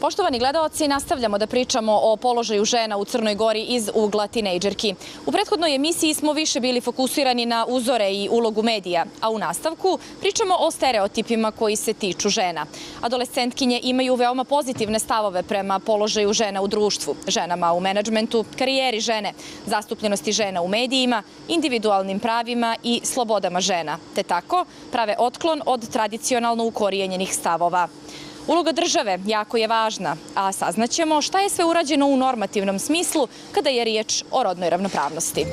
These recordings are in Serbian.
Poštovani gledaoci, nastavljamo da pričamo o položaju žena u Crnoj Gori iz ugla tinejdžerki. U prethodnoj emisiji smo više bili fokusirani na uzore i ulogu medija, a u nastavku pričamo o stereotipima koji se tiču žena. Adolescentkinje imaju veoma pozitivne stavove prema položaju žena u društvu, ženama u menadžmentu, karijeri žene, zastupljenosti žena u medijima, individualnim pravima i slobodama žena, te tako prave otklon od tradicionalno ukorijenjenih stavova. Uloga države jako je važna, a saznaćemo šta je sve urađeno u normativnom smislu kada je riječ o rodnoj ravnopravnosti.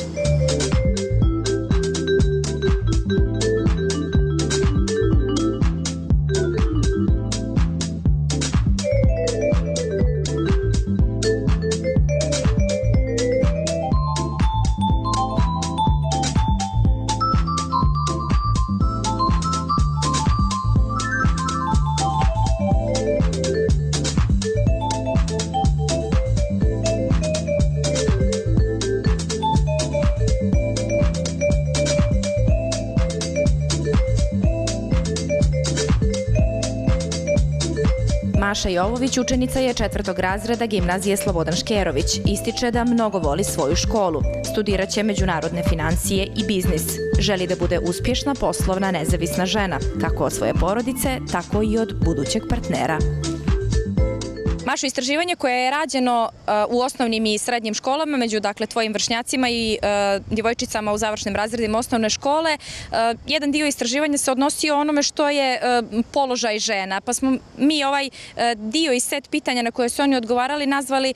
Maša Jovović učenica je 4. razreda gimnazije Slobodan Škerović. Ističe da mnogo voli svoju školu. Studiraće međunarodne financije i biznis. Želi da bude uspješna, poslovna, nezavisna žena, kako od svoje porodice, tako i od budućeg partnera. Mašo, istraživanje koje je rađeno u osnovnim i srednjim školama među tvojim vršnjacima i djevojčicama u završnim razredima osnovne škole, jedan dio istraživanja se odnosio o onome što je položaj žena, pa smo mi ovaj dio i set pitanja na koje su oni odgovarali nazvali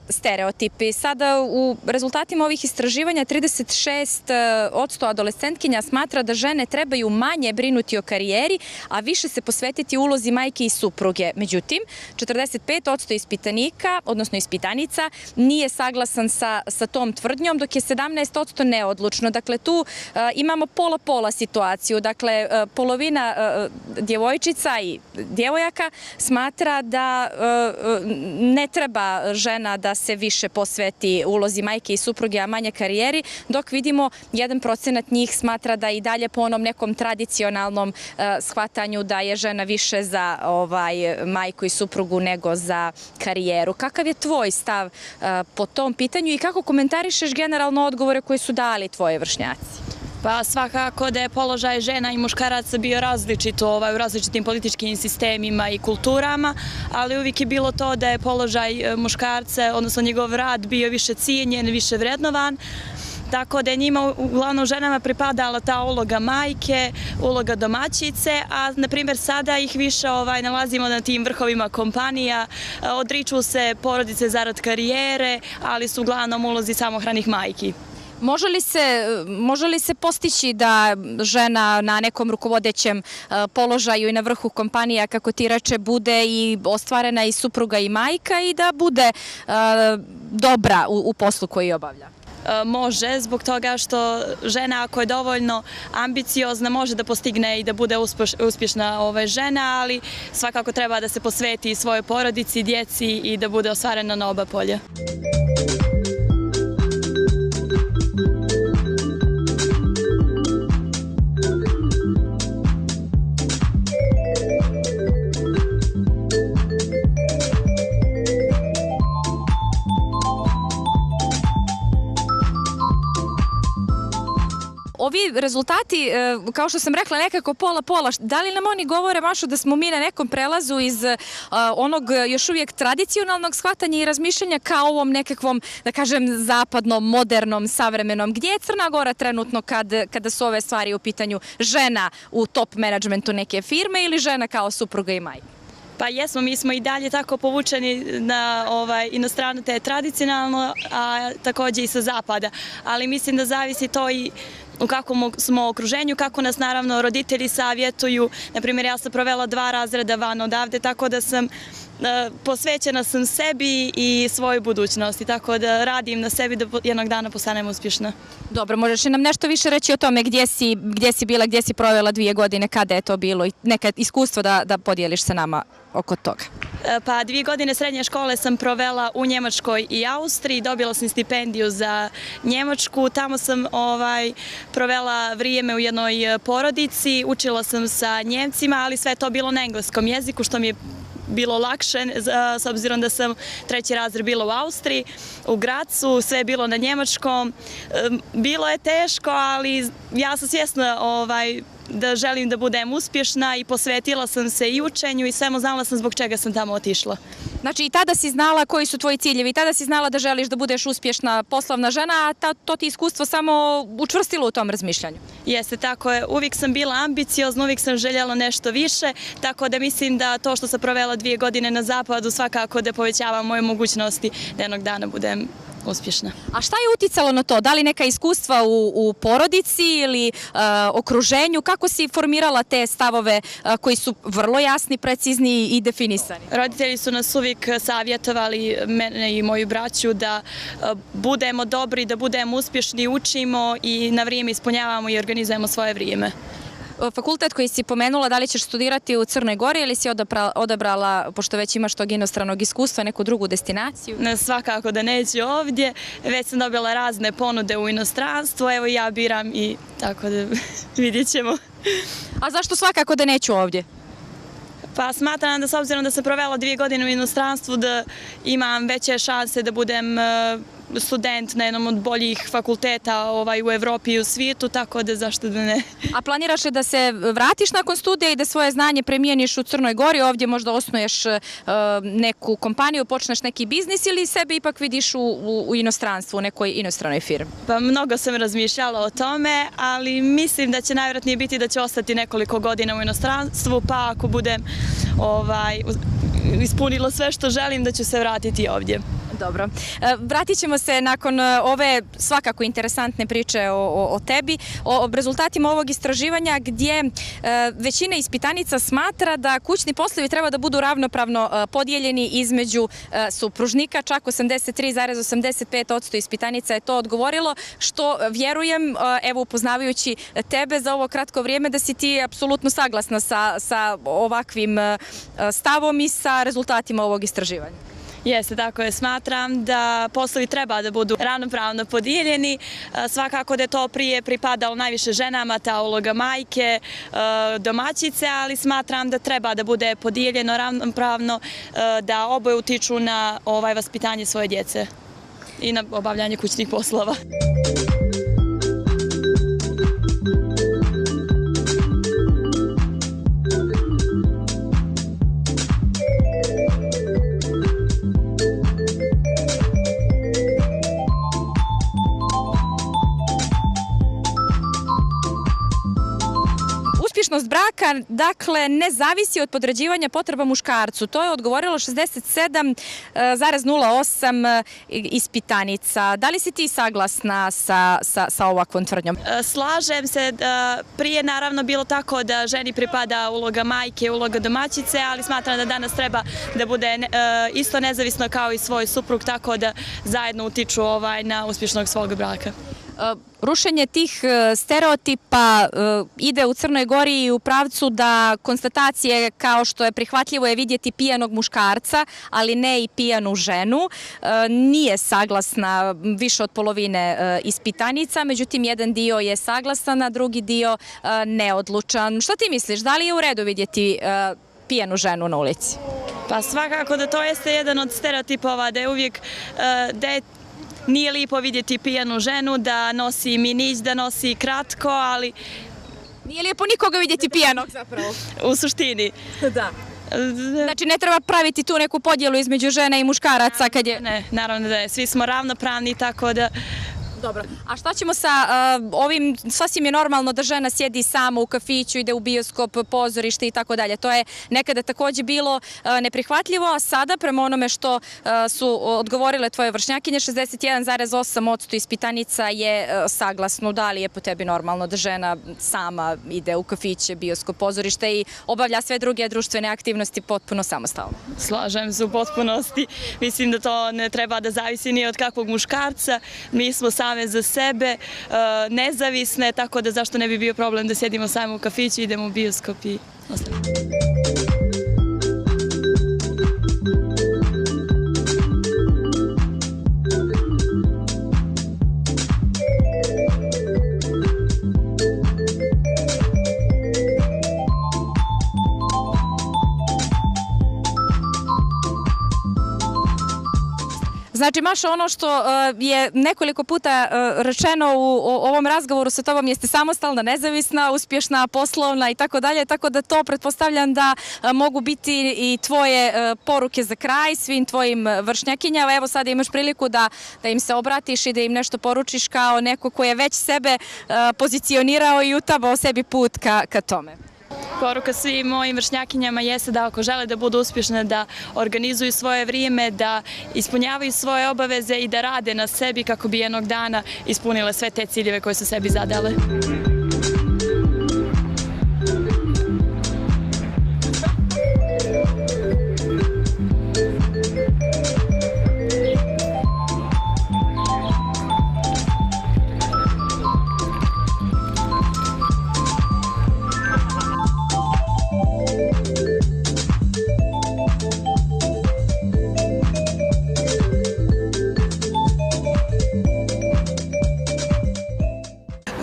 stereotipi. Sada u rezultatima ovih istraživanja 36% adolescentkinja smatra da žene trebaju manje brinuti o karijeri, a više se posvetiti ulozi majke i supruge. Međutim, 45% ispitanika, odnosno ispitanica, nije saglasan sa tom tvrdnjom, dok je 17% neodlučno. Dakle, tu imamo pola-pola situaciju. Dakle, polovina djevojčica i djevojaka smatra da ne treba žena da se više posveti ulozi majke i supruge, a manje karijeri, dok vidimo 1% njih smatra da i dalje po onom nekom tradicionalnom shvatanju da je žena više za majku i suprugu nego za karijeru. Kakav je tvoj stav po tom pitanju i kako komentarišeš generalno odgovore koje su dali tvoje vršnjaci? Pa svakako da je položaj žena i muškaraca bio različit u različitim političkim sistemima i kulturama, ali uvijek je bilo to da je položaj muškarca, odnosno njegov rad, bio više cijenjen, više vrednovan. Tako da je njima, uglavnom ženama, pripadala ta uloga majke, uloga domaćice, a na primjer sada ih više nalazimo na tim vrhovima kompanija, odriču se zarad karijere, ali su uglavnom ulozi samohranih majki. Može li se postići da žena na nekom rukovodećem položaju i na vrhu kompanija, kako ti reče, bude i ostvarena i supruga i majka i da bude dobra u poslu koji obavlja? Može, zbog toga što žena, ako je dovoljno ambiciozna, može da postigne i da bude uspješna žena, ali svakako treba da se posveti svojoj porodici, djeci i da bude ostvarena na oba polja. Ovi rezultati, kao što sam rekla, nekako pola-pola. Da li nam oni govore, Mašo, da smo mi na nekom prelazu iz onog još uvijek tradicionalnog shvatanja i razmišljanja ka ovom nekakvom, da kažem, zapadnom, modernom, savremenom? Gdje je Crna Gora trenutno kada su ove stvari u pitanju? Žena u top menadžmentu neke firme ili žena kao supruga i majka? Pa jesmo, mi smo i dalje tako povučeni i na stranu te tradicionalno, a također i sa zapada. Ali mislim da zavisi to i u kakvom smo okruženju, kako nas naravno roditelji savjetuju. Naprimjer, ja sam provela 2 razreda van odavde, tako da posvećena sam sebi i svojoj budućnosti, tako da radim na sebi da jednog dana postanem uspješna. Dobro, možeš li nam nešto više reći o tome gdje si bila, gdje si provela 2 godine, kada je to bilo i neka iskustvo da podijeliš sa nama oko toga? Pa 2 godine srednje škole sam provela u Njemačkoj i Austriji, dobila sam stipendiju za Njemačku, tamo sam provela vrijeme u jednoj porodici, učila sam sa Njemcima, ali sve je to bilo na engleskom jeziku, što mi je bilo lakše, s obzirom da sam 3. razred bila u Austriji, u Gracu, sve je bilo na njemačkom. Bilo je teško, ali ja sam svjesna da želim da budem uspješna i posvetila sam se i učenju i svemu, znala sam zbog čega sam tamo otišla. Znači i tada si znala koji su tvoji ciljevi, i tada si znala da želiš da budeš uspješna poslovna žena, a to ti iskustvo samo učvrstilo u tom razmišljanju. Jeste, tako je. Uvijek sam bila ambiciozna, uvijek sam željela nešto više, tako da mislim da to što sam provela 2 godine na zapadu svakako da povećava moje mogućnosti da jednog dana budem uspješna. A šta je uticalo na to? Da li neka iskustva u porodici ili okruženju? Kako si formirala te stavove koji su vrlo jasni, precizni i definisani? Roditelji su nas uvijek savjetovali, mene i moju braću, da budemo dobri, da budemo uspješni, učimo i na vrijeme ispunjavamo i organizujemo svoje vrijeme. Fakultet koji si pomenula, da li ćeš studirati u Crnoj Gori ili si odabrala, pošto već imaš tog inostranog iskustva, neku drugu destinaciju? Svakako da neću ovdje, već sam dobila razne ponude u inostranstvu, evo ja biram i tako da vidjet ćemo. A zašto svakako da neću ovdje? Pa smatram da s obzirom da sam provela 2 godine u inostranstvu da imam veće šanse da budem student na jednom od boljih fakulteta u Evropi i u svijetu, tako da zašto da ne. A planiraš li da se vratiš nakon studija i da svoje znanje premijeniš u Crnoj Gori, ovdje možda osnuješ neku kompaniju, počneš neki biznis ili sebe ipak vidiš u inostranstvu, u nekoj inostranoj firmi? Pa mnogo sam razmišljala o tome, ali mislim da će najvjerojatnije biti da će ostati nekoliko godina u inostranstvu, pa ako budem ispunila sve što želim da ću se vratiti ovdje. Dobro. Vratit ćemo se nakon ove svakako interesantne priče o tebi, o rezultatima ovog istraživanja gdje većina ispitanica smatra da kućni poslovi treba da budu ravnopravno podijeljeni između supružnika. Čak 83,85% ispitanica je to odgovorilo, što vjerujem, evo upoznavajući tebe za ovo kratko vrijeme, da si ti apsolutno saglasna sa ovakvim stavom i sa rezultatima ovog istraživanja. Jeste, tako je. Smatram da poslovi treba da budu ravnopravno podijeljeni. Svakako da je to prije pripadalo najviše ženama, ta uloga majke, domaćice, ali smatram da treba da bude podijeljeno ravnopravno, da oboje utiču na vaspitanje svoje djece i na obavljanje kućnih poslova. Uspješnost braka, dakle, ne zavisi od podređivanja potreba muškarcu. To je odgovorilo 67,08 ispitanica. Da li si ti saglasna sa ovakvom tvrdnjom? Slažem se. Prije naravno bilo tako da ženi pripada uloga majke, uloga domaćice, ali smatram da danas treba da bude isto nezavisno kao i svoj suprug, tako da zajedno utiču na uspješnog svog braka. Rušenje tih stereotipa ide u Crnoj Gori i u pravcu da konstatacije kao što je prihvatljivo je vidjeti pijanog muškarca, ali ne i pijanu ženu, nije saglasna više od polovine ispitanica, međutim jedan dio je saglasan, a drugi dio neodlučan. Što ti misliš, da li je u redu vidjeti pijanu ženu na ulici? Pa svakako da to jeste jedan od stereotipova, da je uvijek nije lijepo vidjeti pijanu ženu, da nosi minić, da nosi kratko, ali... Nije lijepo nikoga vidjeti pijanog zapravo. U suštini. Da. Znači ne treba praviti tu neku podjelu između žena i muškaraca kad je... Ne, naravno da je. Svi smo ravnopravni, tako da... Dobro. A šta ćemo sa ovim, sasvim je normalno da žena sjedi sama u kafiću, ide u bioskop, pozorište i tako dalje. To je nekada također bilo neprihvatljivo, a sada prema onome što su odgovorile tvoje vršnjakinje, 61,8% ispitanica je saglasno. Da li je po tebi normalno da žena sama ide u kafiće, bioskop, pozorište i obavlja sve druge društvene aktivnosti potpuno samostalno? Slažem se u potpunosti. Mislim da to ne treba da zavisi ni od kakvog muškarca. Mi smo same za sebe, nezavisne, tako da zašto ne bi bio problem da sjedimo sami u kafiću, idemo u bioskop i ostalo. Znači, Maša, ono što je nekoliko puta rečeno u ovom razgovoru sa tobom jeste samostalna, nezavisna, uspješna, poslovna i tako dalje, tako da to pretpostavljam da mogu biti i tvoje poruke za kraj svim tvojim vršnjakinjama. Evo sada imaš priliku da im se obratiš i da im nešto poručiš kao neko ko je već sebe pozicionirao i utabao sebi put ka tome. Poruka svim mojim vršnjakinjama jeste da ako žele da budu uspješne, da organizuju svoje vrijeme, da ispunjavaju svoje obaveze i da rade na sebi kako bi jednog dana ispunile sve te ciljeve koje su sebi zadale.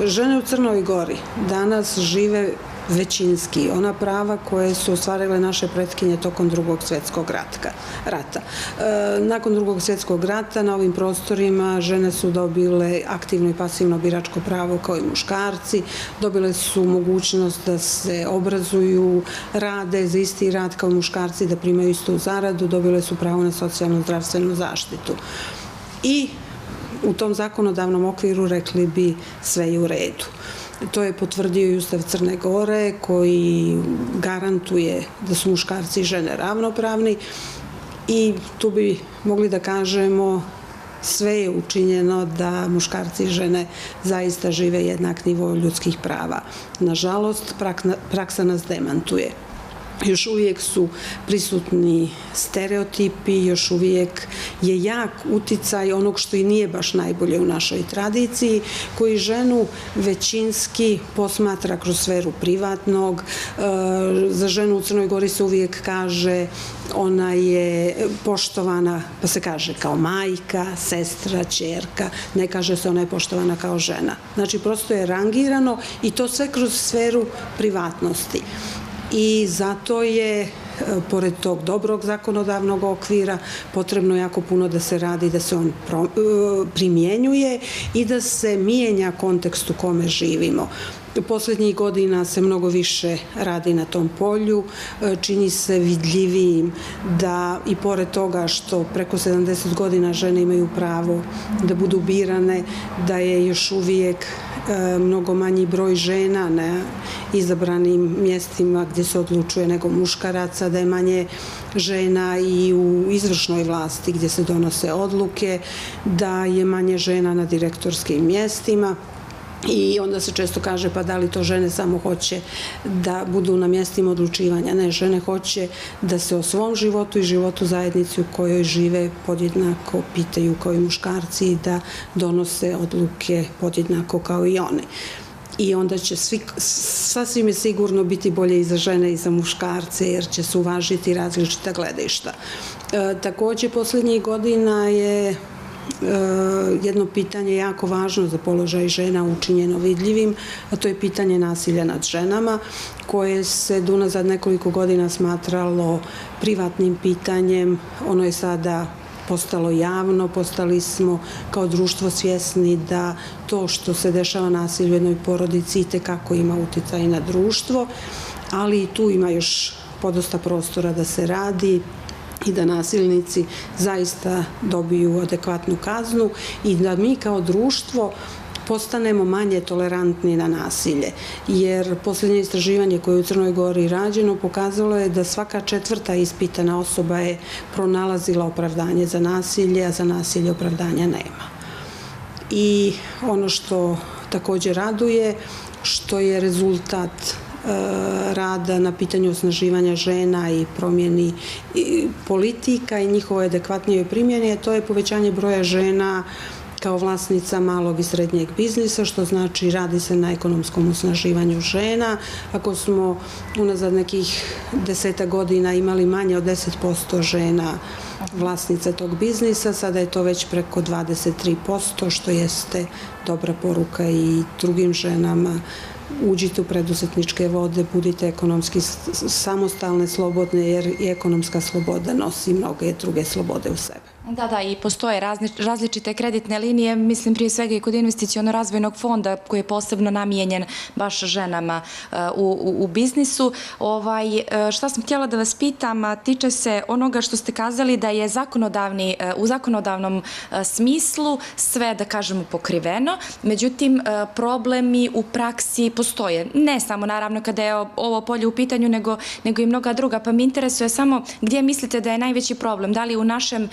Žene u Crnoj Gori danas žive većinski ona prava koje su ostvarile naše pretkinje tokom Drugog svjetskog rata. Nakon Drugog svjetskog rata na ovim prostorima žene su dobile aktivno i pasivno biračko pravo kao i muškarci, dobile su mogućnost da se obrazuju, rade za isti rad kao i muškarci, da primaju istu zaradu, dobile su pravo na socijalnu zdravstvenu zaštitu. I u tom zakonodavnom okviru rekli bi sve je u redu. To je potvrdio i Ustav Crne Gore koji garantuje da su muškarci i žene ravnopravni i tu bi mogli da kažemo sve je učinjeno da muškarci i žene zaista žive jednak nivo ljudskih prava. Nažalost, praksa nas demantuje. Još uvijek su prisutni stereotipi, još uvijek je jak uticaj onog što i nije baš najbolje u našoj tradiciji, koji ženu većinski posmatra kroz sferu privatnog. Za ženu u Crnoj Gori se uvijek kaže ona je poštovana, pa se kaže kao majka, sestra, ćerka, ne kaže se ona je poštovana kao žena. Znači, prosto je rangirano i to sve kroz sferu privatnosti. I zato je, pored tog dobrog zakonodavnog okvira, potrebno jako puno da se radi, da se on primjenjuje i da se mijenja kontekst u kome živimo. Posljednjih godina se mnogo više radi na tom polju, čini se vidljivijim da i pored toga što preko 70 godina žene imaju pravo da budu birane, da je još uvijek mnogo manji broj žena na izabranim mjestima gdje se odlučuje nego muškaraca, da je manje žena i u izvršnoj vlasti gdje se donose odluke, da je manje žena na direktorskim mjestima. I onda se često kaže pa da li to žene samo hoće da budu na mjestima odlučivanja. Ne, žene hoće da se o svom životu i životu zajednici u kojoj žive podjednako pitaju kao i muškarci i da donose odluke podjednako kao i one. I onda će sasvim je sigurno biti bolje i za žene i za muškarce jer će se uvažiti različita gledišta. Također, posljednjih godina je jedno pitanje jako važno za položaj žena učinjeno vidljivim, a to je pitanje nasilja nad ženama, koje se unazad nekoliko godina smatralo privatnim pitanjem. Ono je sada postalo javno, postali smo kao društvo svjesni da to što se dešava nasilje u jednoj porodici itekako ima uticaj na društvo, ali i tu ima još podosta prostora da se radi i da nasilnici zaista dobiju adekvatnu kaznu i da mi kao društvo postanemo manje tolerantni na nasilje. Jer posljednje istraživanje koje je u Crnoj Gori rađeno pokazalo je da svaka četvrta ispitana osoba je pronalazila opravdanje za nasilje, a za nasilje opravdanja nema. I ono što također raduje, što je rezultat rada na pitanju osnaživanja žena i promjeni politika i njihovoj adekvatnijoj primjeni, to je povećanje broja žena kao vlasnica malog i srednjeg biznisa, što znači radi se na ekonomskom osnaživanju žena. Ako smo unazad nekih 10 godina imali manje od 10% žena vlasnica tog biznisa, sada je to već preko 23%, što jeste dobra poruka i drugim ženama. Uđite u preduzetničke vode, budite ekonomski samostalne, slobodne, jer i ekonomska sloboda nosi mnoge druge slobode u sebe. Da, i postoje različite kreditne linije, mislim prije svega i kod investiciono-razvojnog fonda koji je posebno namijenjen baš ženama u biznisu. Šta sam htjela da vas pitam, tiče se onoga što ste kazali da je u zakonodavnom smislu sve, da kažemo, pokriveno, međutim problemi u praksi postoje. Ne samo naravno kada je ovo polje u pitanju, nego i mnoga druga, pa mi interesuje samo gdje mislite da je najveći problem, da li u našem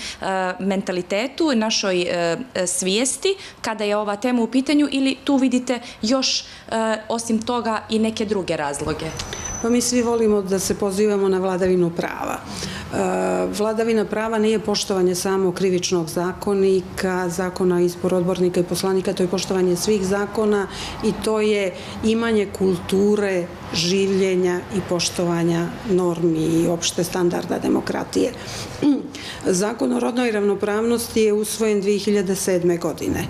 mentalitetu, našoj svijesti kada je ova tema u pitanju ili tu vidite još osim toga i neke druge razloge? Pa mi svi volimo da se pozivamo na vladavinu prava. Vladavina prava nije poštovanje samo krivičnog zakonika, zakona o izboru odbornika i poslanika, to je poštovanje svih zakona i to je imanje kulture življenja i poštovanja normi i opšte standarda demokratije. Zakon o rodnoj ravnopravnosti je usvojen 2007. godine.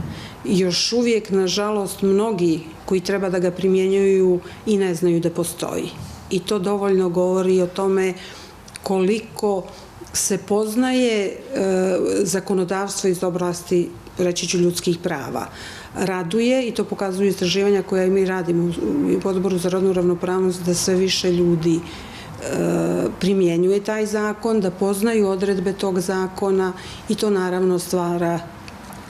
Još uvijek, nažalost, mnogi koji treba da ga primjenjuju i ne znaju da postoji. I to dovoljno govori o tome koliko se poznaje zakonodavstvo iz oblasti, reći ću, ljudskih prava. Raduje, i to pokazuju istraživanja koje mi radimo u Odboru za rodnu ravnopravnost, da sve više ljudi primjenjuje taj zakon, da poznaju odredbe tog zakona i to naravno stvara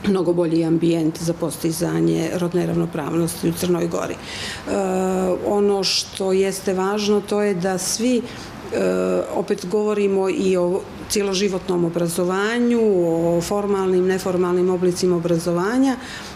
mnogo bolji ambijent za postizanje rodne ravnopravnosti u Crnoj Gori. Ono što jeste važno, to je da svi, opet govorimo i o cjeloživotnom obrazovanju, o formalnim, neformalnim oblicima obrazovanja,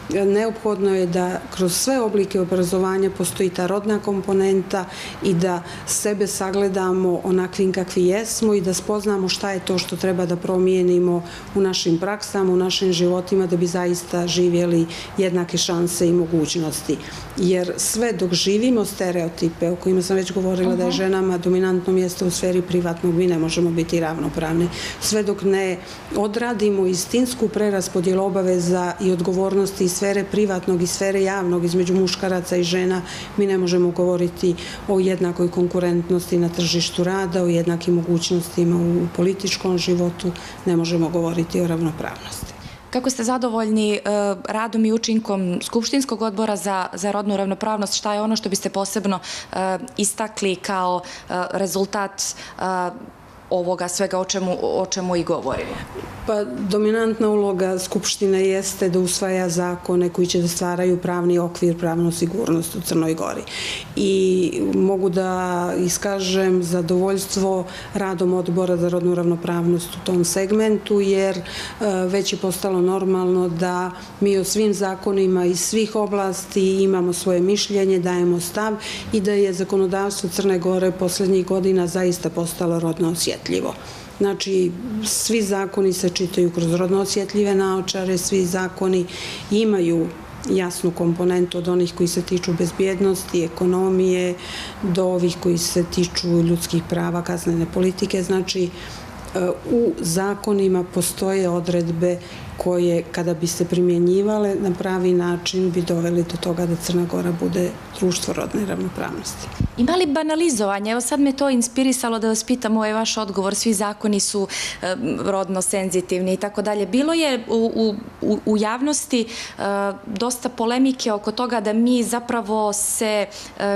neophodno je da kroz sve oblike obrazovanja postoji ta rodna komponenta i da sebe sagledamo onakvim kakvi jesmo i da spoznamo šta je to što treba da promijenimo u našim praksama, u našim životima da bi zaista živjeli jednake šanse i mogućnosti. Jer sve dok živimo stereotipe o kojima sam već govorila da je ženama dominantno mjesto u sferi privatnog, mi ne možemo biti ravnopravni. Sve dok ne odradimo istinsku preraspodjelu obaveza i odgovornosti iz sfere privatnog i sfere javnog između muškaraca i žena, mi ne možemo govoriti o jednakoj konkurentnosti na tržištu rada, o jednakim mogućnostima u političkom životu, ne možemo govoriti o ravnopravnosti. Kako ste zadovoljni radom i učinkom Skupštinskog odbora za rodnu ravnopravnost? Šta je ono što biste posebno istakli kao rezultat ovoga svega o čemu i govorimo? Pa dominantna uloga Skupštine jeste da usvaja zakone koji će da stvaraju pravni okvir, pravnu sigurnost u Crnoj Gori. I mogu da iskažem zadovoljstvo radom Odbora za rodnu ravnopravnost u tom segmentu, jer već je postalo normalno da mi o svim zakonima iz svih oblasti imamo svoje mišljenje, dajemo stav i da je zakonodavstvo Crne Gore posljednjih godina zaista postalo rodno osjetljivo. Znači, svi zakoni se čitaju kroz rodno osjetljive naočare, svi zakoni imaju jasnu komponentu od onih koji se tiču bezbjednosti, ekonomije, do ovih koji se tiču ljudskih prava, kaznene politike. Znači, u zakonima postoje odredbe koje, kada bi se primjenjivale na pravi način, bi doveli do toga da Crna Gora bude društvo rodne ravnopravnosti. Ima li banalizovanje? Evo sad me to inspirisalo da vas pitam, ovaj vaš odgovor, svi zakoni su rodno senzitivni i tako dalje. Bilo je u javnosti dosta polemike oko toga da mi zapravo se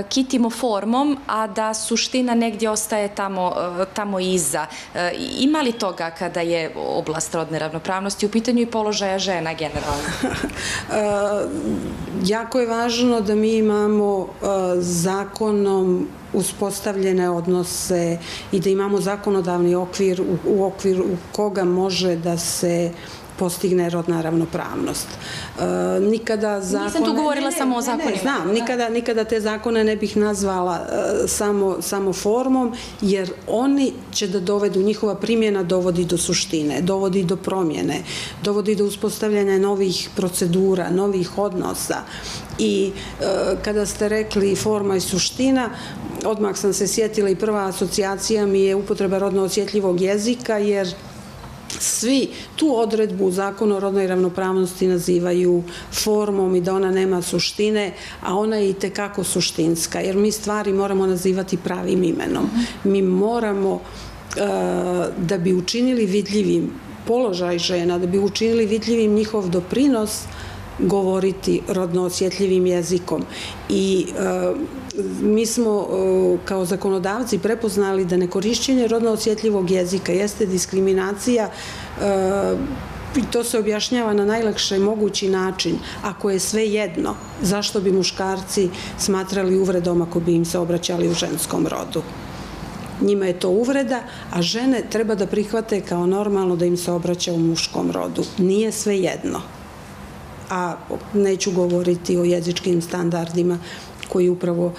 kitimo formom, a da suština negdje ostaje tamo iza. Ima li toga kada je oblast rodne ravnopravnosti u pitanju i položaja žena generalno? Jako je važno da mi imamo zakonom uspostavljene odnose i da imamo zakonodavni okvir u okviru koga može da se postigne rodna ravnopravnost. Nisam tu govorila samo o zakonima. Znam, nikada te zakone ne bih nazvala samo formom, jer oni će da dovedu, njihova primjena dovodi do suštine, dovodi do promjene, dovodi do uspostavljanja novih procedura, novih odnosa. I kada ste rekli forma i suština, odmah sam se sjetila i prva asocijacija mi je upotreba rodno osjetljivog jezika, jer svi tu odredbu u Zakonu o rodnoj ravnopravnosti nazivaju formom i da ona nema suštine, a ona je i tekako suštinska, jer mi stvari moramo nazivati pravim imenom. Mi moramo, da bi učinili vidljivim položaj žena, da bi učinili vidljivim njihov doprinos, govoriti rodno osjetljivim jezikom. I mi smo kao zakonodavci prepoznali da nekorišćenje rodno osjetljivog jezika jeste diskriminacija i to se objašnjava na najlakši mogući način. Ako je sve jedno, zašto bi muškarci smatrali uvredom ako bi im se obraćali u ženskom rodu? Njima je to uvreda, a žene treba da prihvate kao normalno da im se obraća u muškom rodu. Nije sve jedno. A neću govoriti o jezičkim standardima koji upravo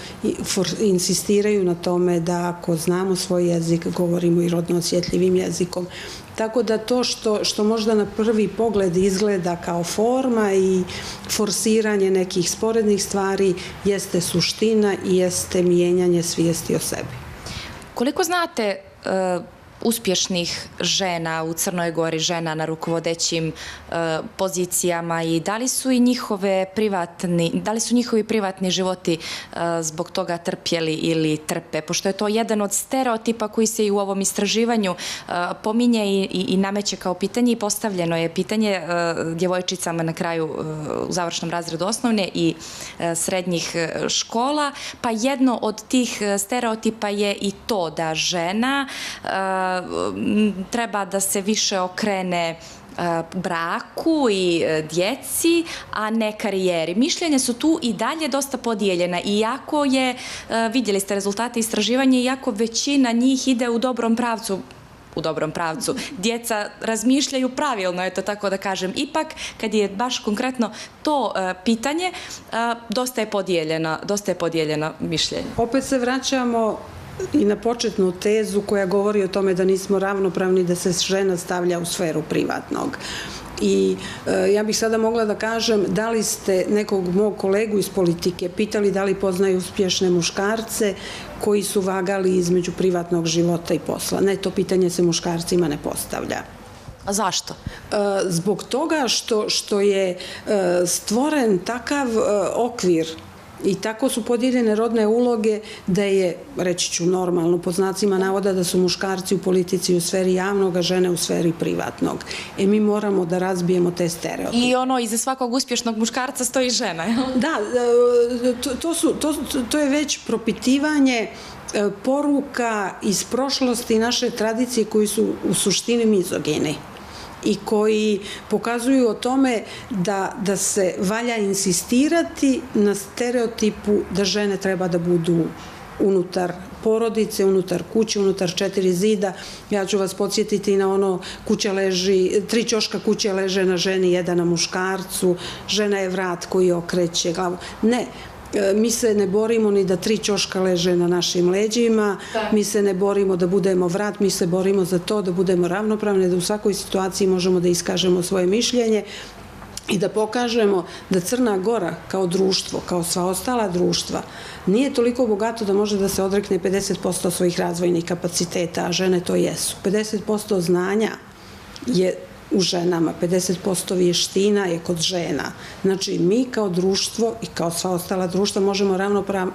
insistiraju na tome da ako znamo svoj jezik, govorimo i rodno osjetljivim jezikom. Tako da to što možda na prvi pogled izgleda kao forma i forsiranje nekih sporednih stvari jeste suština i jeste mijenjanje svijesti o sebi. Koliko znate uspješnih žena u Crnoj Gori, žena na rukovodećim pozicijama i da li su i njihovi privatni životi zbog toga trpjeli ili trpe? Pošto je to jedan od stereotipa koji se i u ovom istraživanju pominje i nameće kao pitanje i postavljeno je pitanje djevojčicama na kraju u završnom razredu osnovne i srednjih škola, pa jedno od tih stereotipa je i to da žena treba da se više okrene braku i djeci, a ne karijeri. Mišljenja su tu i dalje dosta podijeljena. Iako je, vidjeli ste rezultate istraživanja, iako većina njih ide u dobrom pravcu. Djeca razmišljaju pravilno, eto tako da kažem. Ipak, kad je baš konkretno to pitanje, dosta je podijeljeno mišljenje. Opet se vraćamo i na početnu tezu koja govori o tome da nismo ravnopravni, da se žena stavlja u sferu privatnog. I ja bih sada mogla da kažem, da li ste nekog mog kolegu iz politike pitali da li poznaju uspješne muškarce koji su vagali između privatnog života i posla? Ne, to pitanje se muškarcima ne postavlja. A zašto? Zbog toga što je stvoren takav okvir i tako su podijeljene rodne uloge da je, reći ću normalno, pod znacima navoda da su muškarci u politici u sferi javnog, a žene u sferi privatnog. Mi moramo da razbijemo te stereotipe. I iza svakog uspješnog muškarca stoji žena. Da, to je već propitivanje poruka iz prošlosti naše tradicije koji su u suštini mizogini i koji pokazuju o tome da se valja insistirati na stereotipu da žene treba da budu unutar porodice, unutar kuće, unutar 4 zida. Ja ću vas podsjetiti na ono 3 ćoška kuće leže na ženi, 1 na muškarcu, žena je vrat koji okreće glavu. Ne. Mi se ne borimo ni da 3 ćoška leže na našim leđima, mi se ne borimo da budemo vrat, mi se borimo za to da budemo ravnopravne, da u svakoj situaciji možemo da iskažemo svoje mišljenje i da pokažemo da Crna Gora kao društvo, kao sva ostala društva, nije toliko bogato da može da se odrekne 50% svojih razvojnih kapaciteta, a žene to jesu. 50% znanja je u ženama, 50% vještina je kod žena. Znači, mi kao društvo i kao sva ostala društva možemo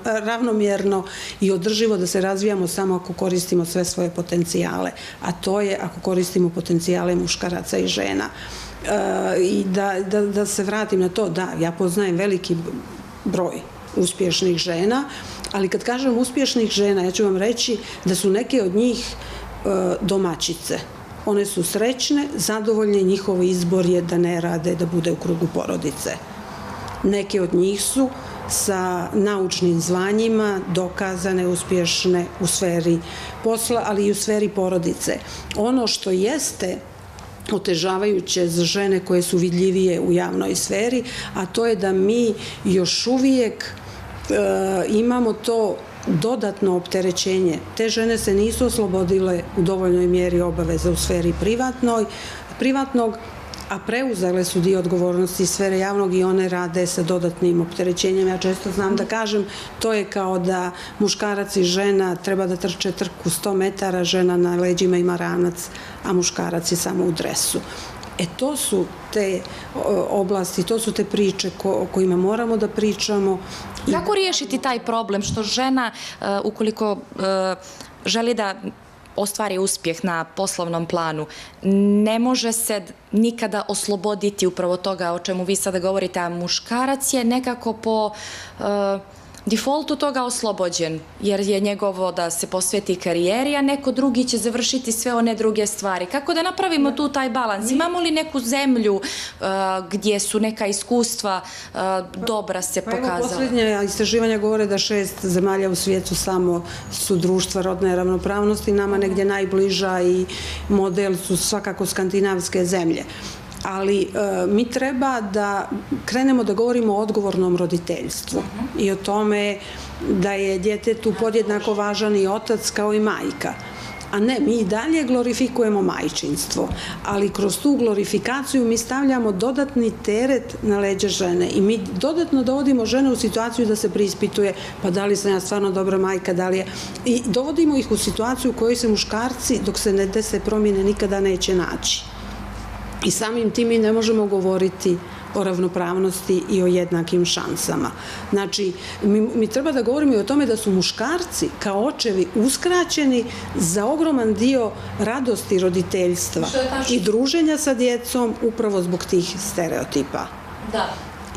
ravnomjerno i održivo da se razvijamo samo ako koristimo sve svoje potencijale, a to je ako koristimo potencijale muškaraca i žena. I da se vratim na to, da, ja poznajem veliki broj uspješnih žena, ali kad kažem uspješnih žena, ja ću vam reći da su neke od njih domaćice. One su srećne, zadovoljne, njihov izbor je da ne rade, da bude u krugu porodice. Neke od njih su sa naučnim zvanjima dokazane, uspješne u sferi posla, ali i u sferi porodice. Ono što jeste otežavajuće za žene koje su vidljivije u javnoj sferi, a to je da mi još uvijek imamo to dodatno opterećenje. Te žene se nisu oslobodile u dovoljnoj mjeri obaveza u sferi privatnog, a preuzele su dio odgovornosti iz sfere javnog i one rade sa dodatnim opterećenjem. Ja često znam da kažem, to je kao da muškarac i žena treba da trče trku 100 metara, žena na leđima ima ranac, a muškarac je samo u dresu. To su te oblasti, to su te priče o kojima moramo da pričamo. Kako riješiti taj problem što žena, ukoliko želi da ostvari uspjeh na poslovnom planu, ne može se nikada osloboditi upravo toga o čemu vi sada govorite, a muškarac je nekako po defaultu toga oslobođen, jer je njegovo da se posveti karijeri, a neko drugi će završiti sve one druge stvari. Kako da napravimo tu taj balans? Imamo li neku zemlju gdje su neka iskustva dobra se pokazala? Evo, posljednja istraživanja govore da 6 zemalja u svijetu samo su društva rodne ravnopravnosti, nama negdje najbliža i model su svakako skandinavske zemlje. Ali mi treba da krenemo da govorimo o odgovornom roditeljstvu i o tome da je djetetu podjednako važan i otac kao i majka. A ne, mi i dalje glorifikujemo majčinstvo, ali kroz tu glorifikaciju mi stavljamo dodatni teret na leđa žene i mi dodatno dovodimo žene u situaciju da se preispituje pa da li sam ja stvarno dobra majka, da li je... I dovodimo ih u situaciju u kojoj se muškarci, dok se ne dese promjene, nikada neće naći. I samim tim mi ne možemo govoriti o ravnopravnosti i o jednakim šansama. Znači, mi treba da govorimo i o tome da su muškarci kao očevi uskraćeni za ogroman dio radosti roditeljstva i druženja sa djecom upravo zbog tih stereotipa. Da.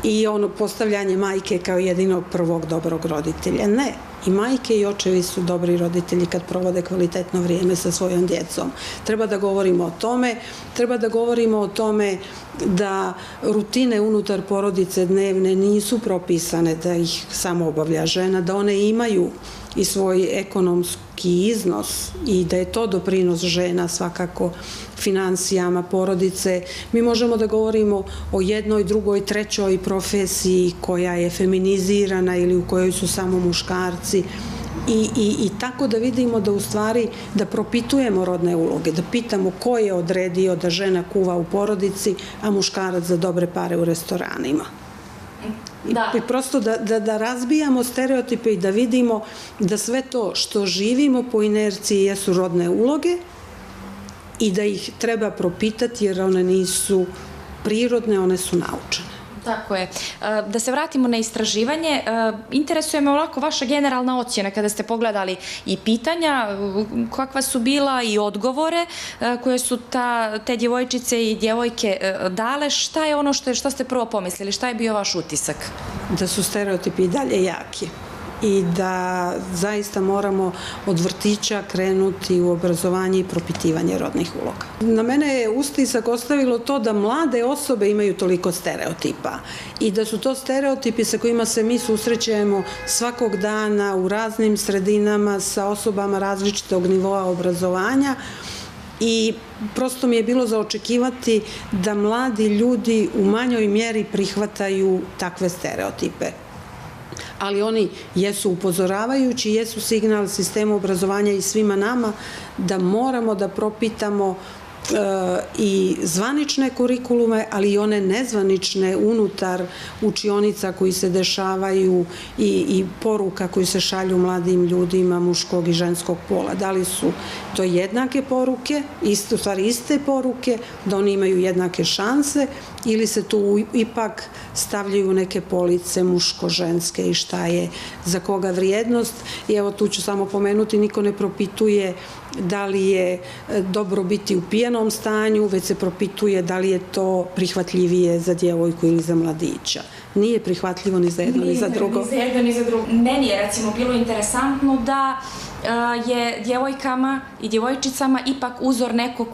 I ono postavljanje majke kao jedinog prvog dobrog roditelja. Ne, i majke i očevi su dobri roditelji kad provode kvalitetno vrijeme sa svojom djecom. Treba da govorimo o tome, treba da govorimo o tome da rutine unutar porodice dnevne nisu propisane da ih samo obavlja žena, da one imaju i svoj ekonomski iznos i da je to doprinos žena svakako finansijama porodice. Mi možemo da govorimo o jednoj, drugoj, trećoj profesiji koja je feminizirana ili u kojoj su samo muškarci i tako da vidimo da u stvari da propitujemo rodne uloge, da pitamo ko je odredio da žena kuva u porodici, a muškarac za dobre pare u restoranima. I prosto da razbijamo stereotipe i da vidimo da sve to što živimo po inerciji jesu rodne uloge i da ih treba propitati jer one nisu prirodne, one su naučene. Tako je. Da se vratimo na istraživanje, interesuje me ovako vaša generalna ocjena kada ste pogledali i pitanja, kakva su bila i odgovore koje su te djevojčice i djevojke dale. Šta je ono što ste prvo pomislili? Šta je bio vaš utisak? Da su stereotipi i dalje jaki i da zaista moramo od vrtića krenuti u obrazovanje i propitivanje rodnih uloga. Na mene je utisak ostavilo to da mlade osobe imaju toliko stereotipa i da su to stereotipi sa kojima se mi susrećemo svakog dana u raznim sredinama sa osobama različitog nivoa obrazovanja i prosto mi je bilo za očekivati da mladi ljudi u manjoj mjeri prihvataju takve stereotipe. Ali oni jesu upozoravajući, jesu signal sistemu obrazovanja i svima nama da moramo da propitamo i zvanične kurikulume, ali i one nezvanične unutar učionica koji se dešavaju i poruka koji se šalju mladim ljudima muškog i ženskog pola. Da li su to jednake poruke, u stvari iste poruke, da oni imaju jednake šanse ili se tu ipak stavljaju neke police muško-ženske i šta je za koga vrijednost. I evo tu ću samo pomenuti, niko ne propituje da li je dobro biti u pijenom stanju, već se propituje da li je to prihvatljivije za djevojku ili za mladića. Nije prihvatljivo ni za jedno ni za drugo. Ni za jedno ni za drugo. Meni je recimo bilo interesantno da je djevojkama i djevojčicama ipak uzor neko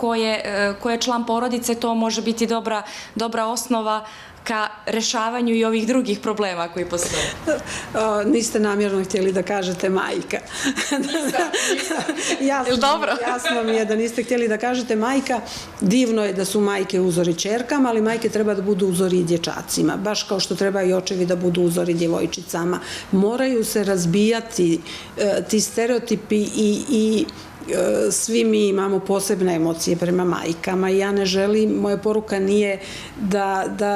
ko je član porodice, to može biti dobra osnova ka rešavanju i ovih drugih problema koji postoje. Niste namjerno htjeli da kažete majka. Jasno mi je da niste htjeli da kažete majka. Divno je da su majke uzori ćerkama, ali majke treba da budu uzori i dječacima. Baš kao što treba i očevi da budu uzori djevojčicama. Moraju se razbijati ti stereotipi i svi mi imamo posebne emocije prema majkama i ja ne želim, moja poruka nije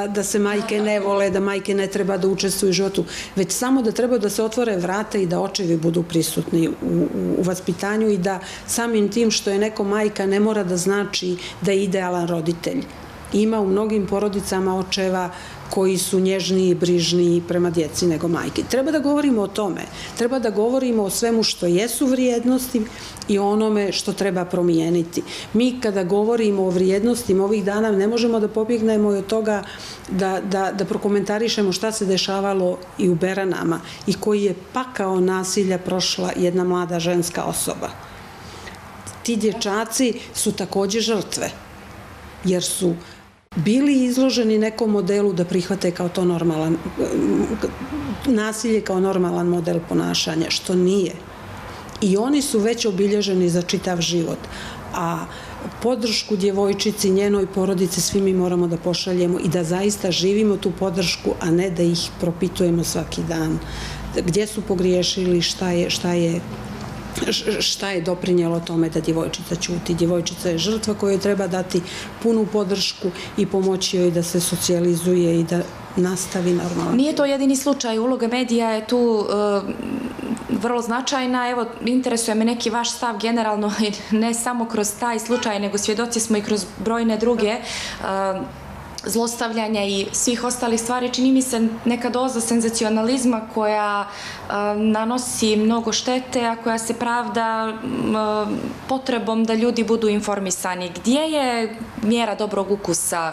da se majke ne vole, da majke ne treba da učestvuju u životu, već samo da treba da se otvore vrata i da očevi budu prisutni u vaspitanju i da samim tim što je neko majka ne mora da znači da je idealan roditelj. Ima u mnogim porodicama očeva koji su nježniji i brižniji prema djeci nego majke. Treba da govorimo o tome. Treba da govorimo o svemu što jesu vrijednosti i onome što treba promijeniti. Mi kada govorimo o vrijednostima ovih dana ne možemo da pobjegnemo od toga da prokomentarišemo šta se dešavalo i u Beranama i koji je pakao nasilja prošla jedna mlada ženska osoba. Ti dječaci su također žrtve, jer su bili izloženi nekom modelu da prihvate kao to normalan, nasilje kao normalan model ponašanja, što nije. I oni su već obilježeni za čitav život. A podršku djevojčici, njenoj porodici, svi mi moramo da pošaljemo i da zaista živimo tu podršku, a ne da ih propitujemo svaki dan. Gdje su pogriješili, šta je doprinjelo tome da djevojčica ćuti. Djevojčica je žrtva kojoj treba dati punu podršku i pomoći joj da se socijalizuje i da nastavi normalno. Nije to jedini slučaj, uloga medija je tu vrlo značajna. Evo, interesuje me neki vaš stav generalno, ne samo kroz taj slučaj, nego svjedoci smo i kroz brojne druge zlostavljanja i svih ostalih stvari. Čini mi se neka doza senzacionalizma koja nanosi mnogo štete, a koja se pravda potrebom da ljudi budu informisani. Gdje je mjera dobrog ukusa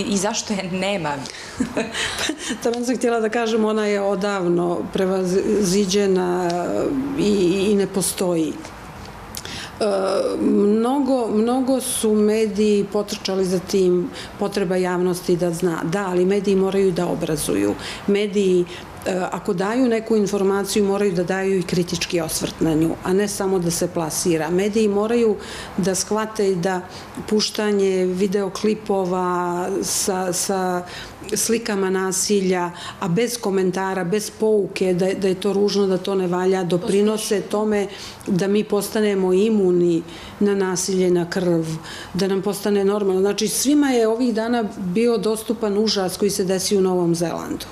i zašto je nema? Taman sam htjela da kažem, ona je odavno prevaziđena i ne postoji. Mnogo su mediji potrčali za tim, potreba javnosti da zna. Da, ali mediji moraju da obrazuju. Mediji, ako daju neku informaciju, moraju da daju i kritički osvrt na nju, a ne samo da se plasira. Mediji moraju da shvate da puštanje videoklipova sa slikama nasilja, a bez komentara, bez pouke, da je to ružno, da to ne valja, doprinose tome da mi postanemo imuni na nasilje, na krv, da nam postane normalno. Znači, svima je ovih dana bio dostupan užas koji se desi u Novom Zelandu.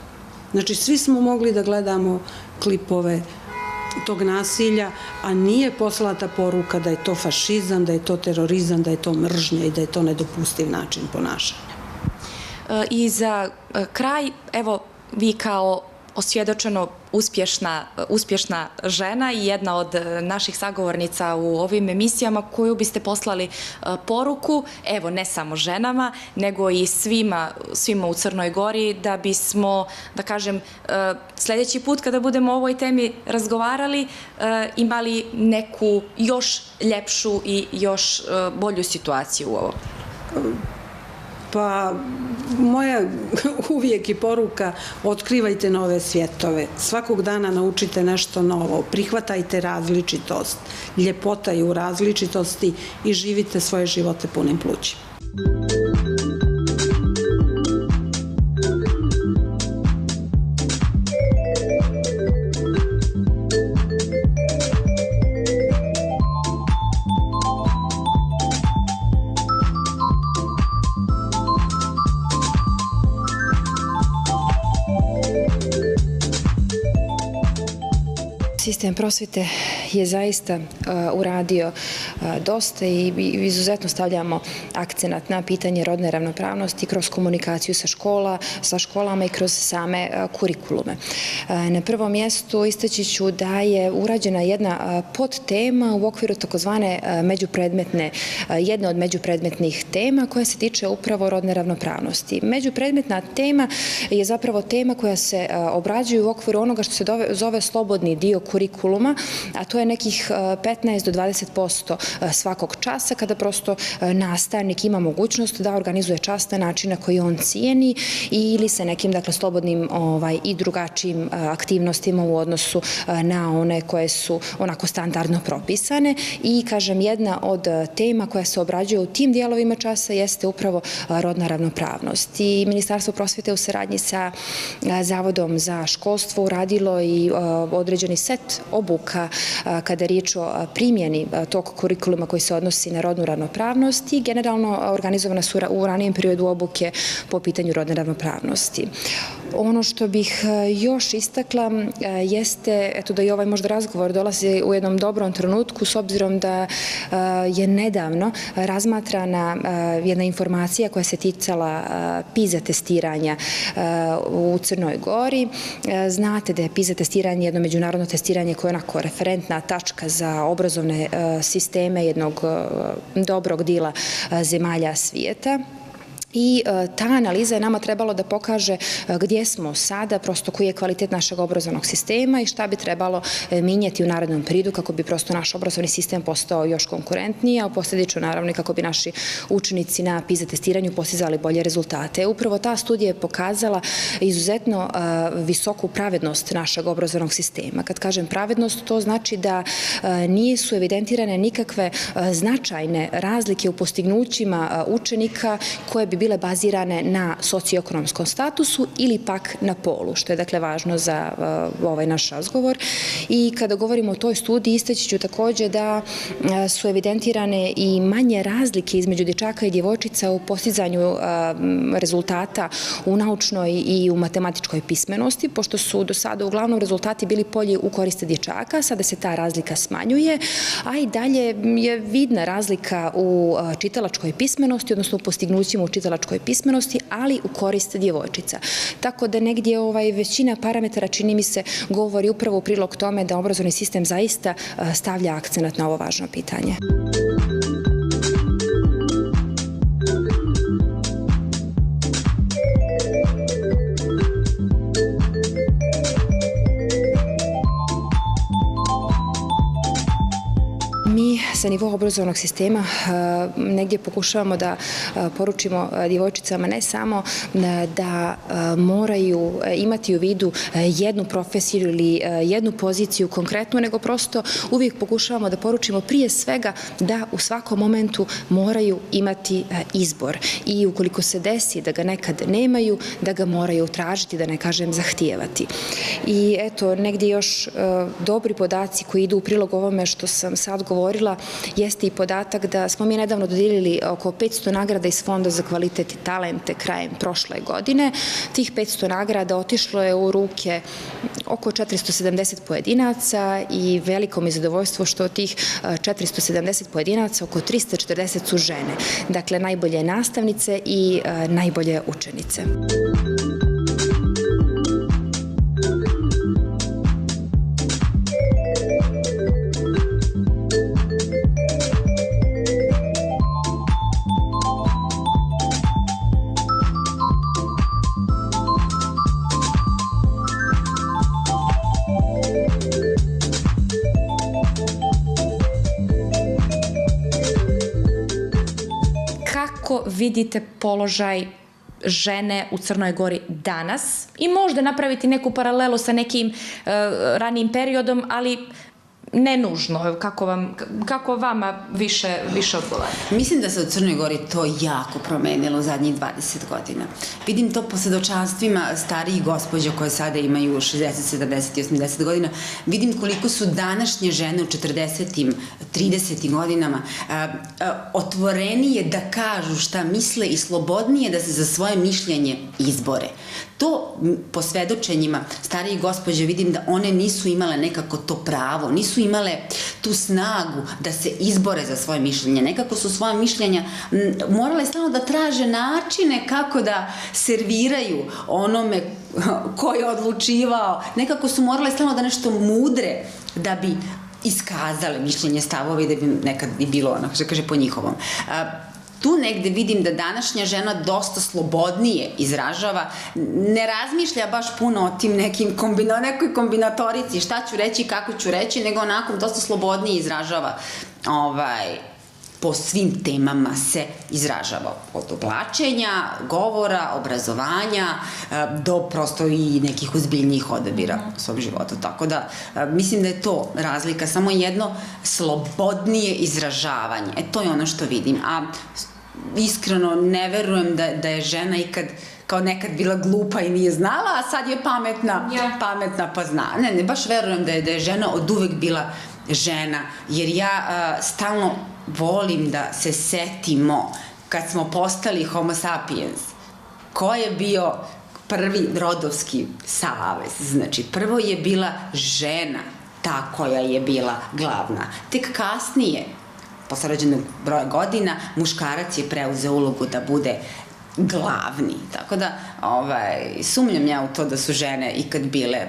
Znači, svi smo mogli da gledamo klipove tog nasilja, a nije poslata poruka da je to fašizam, da je to terorizam, da je to mržnja i da je to nedopustiv način ponašanja. I za kraj, evo, vi kao osvjedočeno uspješna žena i jedna od naših sagovornica u ovim emisijama, koju biste poslali poruku, evo, ne samo ženama, nego i svima u Crnoj Gori, da bismo, da kažem, sljedeći put kada budemo o ovoj temi razgovarali, imali neku još ljepšu i još bolju situaciju u ovo? Pa, moja uvijek i poruka, otkrivajte nove svjetove. Svakog dana naučite nešto novo, prihvatajte različitost, ljepota je u različitosti i živite svoje živote punim plućima. Sistem prosvjete je zaista uradio dosta i izuzetno stavljamo akcenat na pitanje rodne ravnopravnosti kroz komunikaciju sa školama i kroz same kurikulume. Na prvom mjestu istaći ću da je urađena jedna podtema u okviru takozvane jedna od međupredmetnih tema koja se tiče upravo rodne ravnopravnosti. Međupredmetna tema je zapravo tema koja se obrađuje u okviru onoga što se zove slobodni dio kurikuluma, a to je nekih 15 do 20% svakog časa, kada prosto nastavnik ima mogućnost da organizuje čas na način na koji on cijeni ili sa nekim, dakle, slobodnim i drugačijim aktivnostima u odnosu na one koje su onako standardno propisane. I, kažem, jedna od tema koja se obrađuje u tim dijelovima časa jeste upravo rodna ravnopravnost. I Ministarstvo prosvjete u saradnji sa Zavodom za školstvo uradilo i određeni set obuka kada je riječ o primjeni tog kurikuluma koji se odnosi na rodnu ravnopravnost i generalno organizovana su u ranijem periodu obuke po pitanju rodne ravnopravnosti. Ono što bih još istakla jeste, eto da i ovaj možda razgovor dolazi u jednom dobrom trenutku, s obzirom da je nedavno razmatrana jedna informacija koja se ticala PISA testiranja u Crnoj Gori. Znate da je PISA testiranje jedno međunarodno testiranje koje je onako referentna tačka za obrazovne sisteme jednog dobrog dela zemalja svijeta. I ta analiza je nama trebalo da pokaže gdje smo sada, prosto koji je kvalitet našeg obrazovnog sistema i šta bi trebalo minjati u narednom periodu kako bi prosto naš obrazovni sistem postao još konkurentniji, a posljedično naravno i kako bi naši učenici na PISA testiranju postizali bolje rezultate. Upravo ta studija je pokazala izuzetno visoku pravednost našeg obrazovnog sistema. Kad kažem pravednost, to znači da nisu evidentirane nikakve značajne razlike u postignućima učenika koje bi bile bazirane na socioekonomskom statusu ili pak na polu, što je dakle važno za ovaj naš razgovor. I kada govorimo o toj studiji, istaći ću također da su evidentirane i manje razlike između dječaka i djevojčica u postizanju rezultata u naučnoj i u matematičkoj pismenosti, pošto su do sada uglavnom rezultati bili bolji u korist dječaka, sada se ta razlika smanjuje, a i dalje je vidna razlika u čitalačkoj pismenosti, odnosno u postignućima u čitalačkoj pismenosti, ali u korist djevojčica. Tako da negdje većina parametara, čini mi se, govori upravo u prilog tome da obrazovni sistem zaista stavlja akcenat na ovo važno pitanje. Mi sa nivoa obrazovnog sistema negdje pokušavamo da poručimo djevojčicama ne samo da moraju imati u vidu jednu profesiju ili jednu poziciju konkretnu, nego prosto uvijek pokušavamo da poručimo prije svega da u svakom momentu moraju imati izbor i ukoliko se desi da ga nekad nemaju, da ga moraju tražiti, da ne kažem zahtijevati. I eto, negdje još dobri podaci koji idu u prilog ovome što sam sad govorila jeste i podatak da smo mi nedavno dodijelili oko 500 nagrada iz Fonda za kvalitet i talente krajem prošle godine. Tih 500 nagrada otišlo je u ruke oko 470 pojedinaca i veliko mi zadovoljstvo što od tih 470 pojedinaca oko 340 su žene. Dakle, najbolje nastavnice i najbolje učenice. Kako vidite položaj žene u Crnoj Gori danas i možda napraviti neku paralelu sa nekim ranijim periodom, ali ne nužno, kako vama više odgovara? Mislim da se u Crnoj Gori to jako promenilo u zadnjih 20 godina. Vidim to po svedočanstvima starijih gospođa koje sada imaju 60, 70 i 80 godina. Vidim koliko su današnje žene u 40. 30. godinama otvorenije da kažu šta misle i slobodnije da se za svoje mišljenje izbore. To po svedočenjima starijih gospođa vidim da one nisu imale nekako to pravo, nisu imale tu snagu da se izbore za svoje mišljenje. Nekako su svoje mišljenja morale stalno da traže načine kako da serviraju onome ko je odlučivao. Nekako su morale stalno da nešto mudre da bi iskazale mišljenje, stavove i da bi nekad i bilo onako, što kaže, po njihovom. Tu negde vidim da današnja žena dosta slobodnije izražava, ne razmišlja baš puno o tim nekoj kombinatorici, šta ću reći, kako ću reći, nego onako dosta slobodnije izražava po svim temama se izražava. Od oblačenja, govora, obrazovanja, do prosto i nekih ozbiljnijih odabira u svom životu. Tako da, mislim da je to razlika, samo jedno slobodnije izražavanje. To je ono što vidim. A iskreno ne verujem da je žena ikad kao nekad bila glupa i nije znala, a sad je pametna pa zna. Ne, baš verujem da je žena od uvek bila žena, jer ja stalno volim da se setimo kad smo postali homo sapiens, ko je bio prvi rodovski savez. Znači, prvo je bila žena ta koja je bila glavna. Tek kasnije, posle rođenog broja godina, muškarac je preuzeo ulogu da bude glavni. Tako da, sumnjam ja u to da su žene ikad bile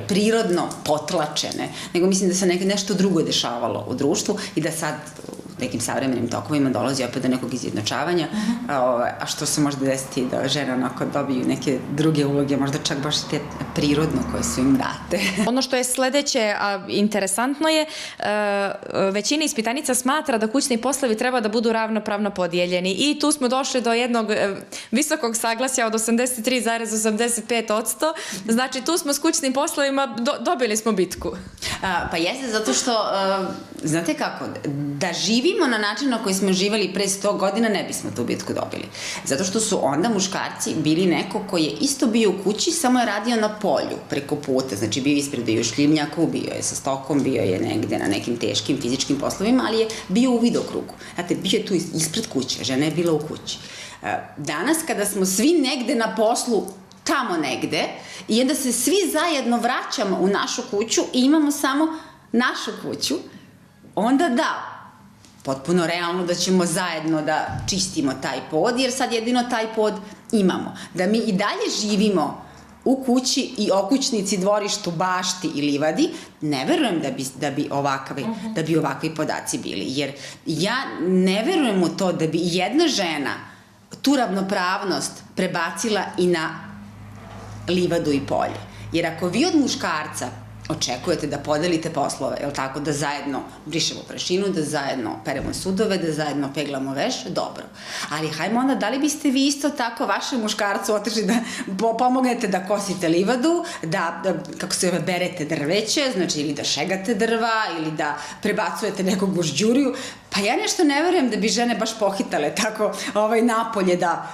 prirodno potlačene, nego mislim da se nešto drugo dešavalo u društvu i da sad u nekim savremenim tokovima dolazi opet do nekog izjednačavanja, a što se može desiti da žene onako dobiju neke druge uloge, možda čak baš te prirodno koje su im date. Ono što je sledeće, a interesantno je, većina ispitanica smatra da kućni poslovi treba da budu ravnopravno podijeljeni i tu smo došli do jednog visokog saglasja od 83,85%, znači tu smo s kućnim poslovima dobili smo bitku. Pa jeste, zato što, znate kako, da živimo na način na koji smo živali pre 100 godina, ne bismo tu bitku dobili. Zato što su onda muškarci bili neko koji je isto bio u kući, samo je radio na polju, preko puta, znači bio ispred, bio je u šljivnjaku, bio je sa stokom, bio je negde na nekim teškim fizičkim poslovima, ali je bio u vidokrugu. Znate, bio je tu ispred kuće, žena je bila u kući. Danas, kada smo svi negde na poslu, tamo negde, i onda se svi zajedno vraćamo u našu kuću i imamo samo našu kuću, onda da, potpuno realno da ćemo zajedno da čistimo taj pod, jer sad jedino taj pod imamo. Da mi i dalje živimo u kući i okućnici, dvorištu, bašti i livadi, ne verujem da bi ovakvi podaci bili. Jer ja ne verujem u to da bi jedna žena tu ravnopravnost prebacila i na livadu i polje. Jer ako vi od muškarca očekujete da podelite poslove, jel tako, da zajedno brišemo prašinu, da zajedno peremo sudove, da zajedno peglamo veš, dobro. Ali hajmo onda, da li biste vi isto tako vašem muškarcu otišli da pomognete da kosite livadu, da, kako se berete drveće, znači ili da šegate drva, ili da prebacujete nekog gužđuriju, pa ja nešto ne verujem da bi žene baš pohitale tako napolje da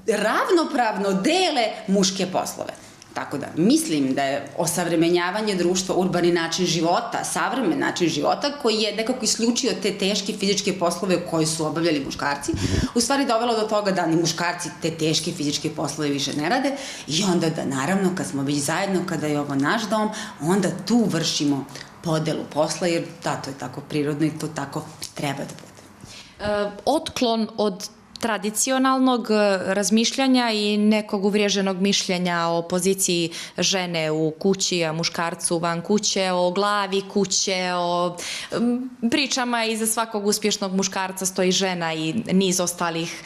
ravnopravno dele muške poslove. Tako da, mislim da je osavremenjavanje društva, urbani način života, savremen način života, koji je nekako isključio te teške fizičke poslove koje su obavljali muškarci, u stvari dovelo do toga da ni muškarci te teške fizičke poslove više ne rade i onda da, naravno, kad smo već zajedno, kada je ovo naš dom, onda tu vršimo podelu posla, jer da, to je tako prirodno i to tako treba da bude. Otklon od tradicionalnog razmišljanja i nekog uvriježenog mišljenja o poziciji žene u kući, a muškarcu van kuće, o glavi kuće, o pričama iza svakog uspješnog muškarca stoji žena i niz ostalih,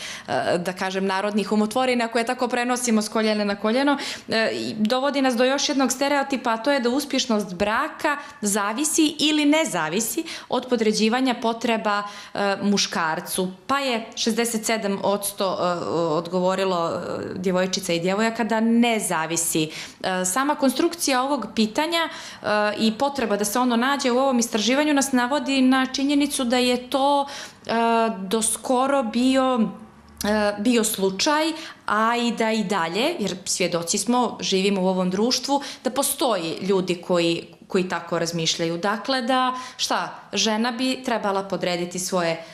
da kažem, narodnih umotvorina koje tako prenosimo s koljena na koljeno, dovodi nas do još jednog stereotipa, a to je da uspješnost braka zavisi ili ne zavisi od podređivanja potreba muškarcu. Pa je 67% odgovorilo djevojčica i djevojaka da ne zavisi. Sama konstrukcija ovog pitanja i potreba da se ono nađe u ovom istraživanju nas navodi na činjenicu da je to doskoro bio slučaj, a i da i dalje, jer svjedoci smo, živimo u ovom društvu, da postoji ljudi koji tako razmišljaju. Dakle, da žena bi trebala podrediti svoje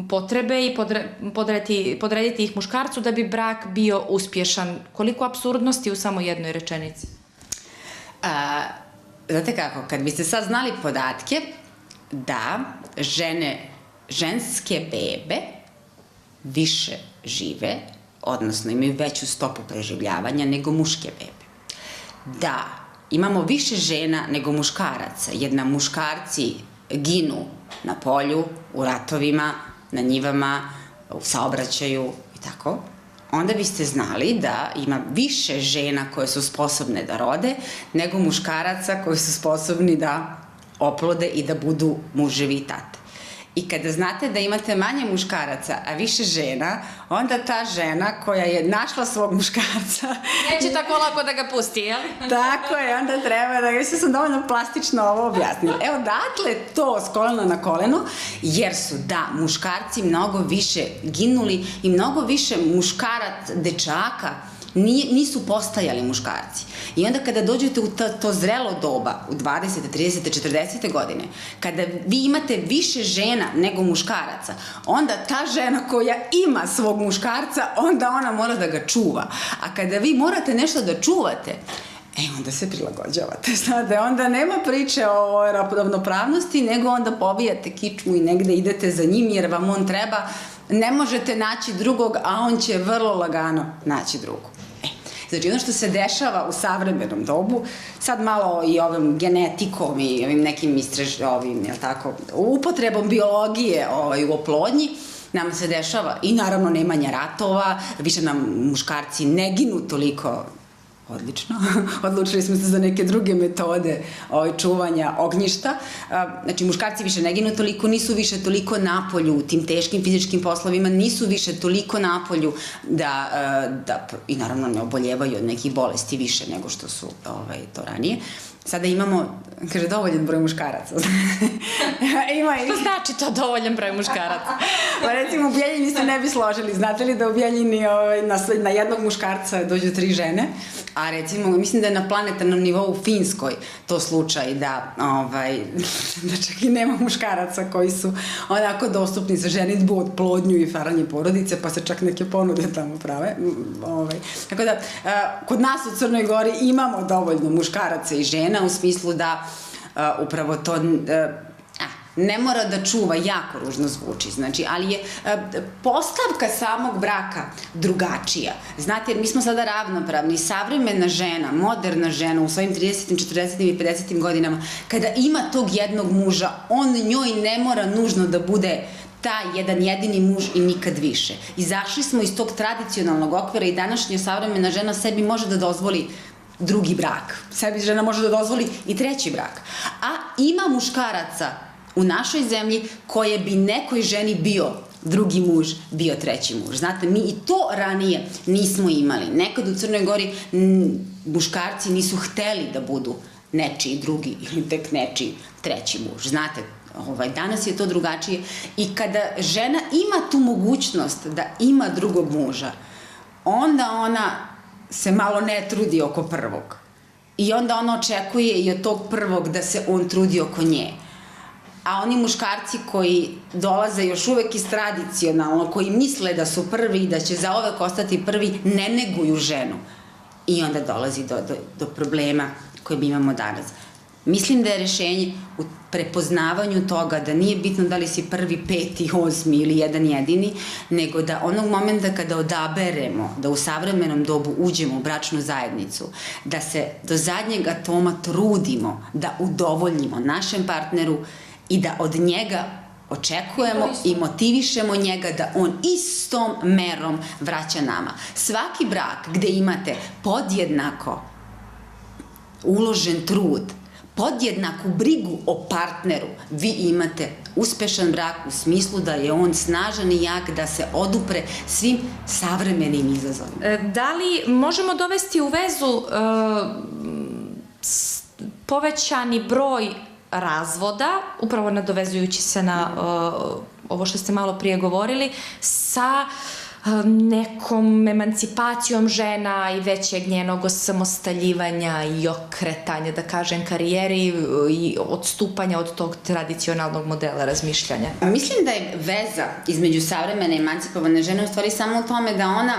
potrebe i podrediti ih muškarcu da bi brak bio uspješan. Koliko apsurdnosti u samo jednoj rečenici? Znate kako, kad biste sad znali podatke da ženske bebe više žive, odnosno imaju veću stopu preživljavanja nego muške bebe. Da imamo više žena nego muškaraca, jer nam muškarci ginu na polju, u ratovima, na njivama, u saobraćaju i tako, onda biste znali da ima više žena koje su sposobne da rode nego muškaraca koji su sposobni da oplode i da budu muževi i tate. I kada znate da imate manje muškaraca, a više žena, onda ta žena koja je našla svog muškarca... Neće tako lako da ga pusti, jel? Tako je, onda treba da... Još sam dovoljno plastično ovo objasnila. Evo, datle to s kolena na koleno, jer su, da, muškarci mnogo više ginuli i mnogo više dečaka nisu postajali muškarci. I onda kada dođete u to zrelo doba, u 20. 30. 40. godine, kada vi imate više žena nego muškaraca, onda ta žena koja ima svog muškarca, onda ona mora da ga čuva. A kada vi morate nešto da čuvate, onda se prilagođavate, znate, onda nema priče o ravnopravnosti, nego onda pobijate kičmu i negde idete za njim jer vam on treba, ne možete naći drugog, a on će vrlo lagano naći drugog. Znači, ono što se dešava u savremenom dobu, sad malo i ovim genetikom i ovim nekim upotrebom biologije u oplodnji, nam se dešava i naravno nemanja ratova, više nam muškarci ne ginu toliko. Odlično. Odlučili smo se za neke druge metode čuvanja ognjišta. Znači, muškarci više ne ginu toliko, nisu više toliko napolju u tim teškim fizičkim poslovima, nisu više toliko napolju i naravno ne oboljevaju od nekih bolesti više nego što su to ranije. Sada imamo, kaže, dovoljan broj muškaraca. Što znači to dovoljan broj muškaraca? Pa recimo u Bijeljini se ne bi složili. Znate li da u Bijeljini na jednog muškarca dođu 3 žene? A recimo, mislim da je na planetarnom nivou u Finskoj to slučaj da čak i nema muškaraca koji su onako dostupni za ženidbu, oplodnju i stvaranje porodice, pa se čak neke ponude tamo prave. Tako da, kod nas u Crnoj Gori imamo dovoljno muškaraca i žena u smislu da upravo to ne mora da čuva, jako ružno zvuči, znači, ali je postavka samog braka drugačija. Znate, jer mi smo sada ravnopravni, savremena žena, moderna žena u svojim 30. 40. i 50. godinama, kada ima tog jednog muža, on njoj ne mora nužno da bude taj jedan jedini muž i nikad više. Izašli smo iz tog tradicionalnog okvira i današnja savremena žena sebi može da dozvoli drugi brak. Sebi žena može da dozvoli i treći brak. A ima muškaraca u našoj zemlji koje bi nekoj ženi bio drugi muž, bio treći muž. Znate, mi i to ranije nismo imali. Nekad u Crnoj Gori muškarci nisu hteli da budu nečiji drugi ili tek nečiji treći muž. Znate, danas je to drugačije i kada žena ima tu mogućnost da ima drugog muža, onda ona se malo ne trudi oko prvog. I onda ona očekuje i od tog prvog da se on trudi oko nje. A oni muškarci koji dolaze još uvek iz tradicionalno, koji misle da su prvi i da će zaovek ostati prvi, ne neguju ženu. I onda dolazi do problema koje mi imamo danas. Mislim da je rešenje u prepoznavanju toga da nije bitno da li si prvi, 5., 8. ili jedan jedini, nego da onog momenta kada odaberemo da u savremenom dobu uđemo u bračnu zajednicu, da se do zadnjeg atoma trudimo da udovoljimo našem partneru i da od njega očekujemo i motivišemo njega da on istom merom vraća nama. Svaki brak gde imate podjednako uložen trud, podjednaku brigu o partneru, vi imate uspešan brak u smislu da je on snažan i jak da se odupre svim savremenim izazovima. Da li možemo dovesti u vezu povećani broj razvoda, upravo nadovezujući se na ovo što ste malo prije govorili, sa nekom emancipacijom žena i većeg njenog osamostaljivanja i okretanja, da kažem, karijeri i odstupanja od tog tradicionalnog modela razmišljanja? Mislim da je veza između savremene emancipovane žene u stvari samo u tome da ona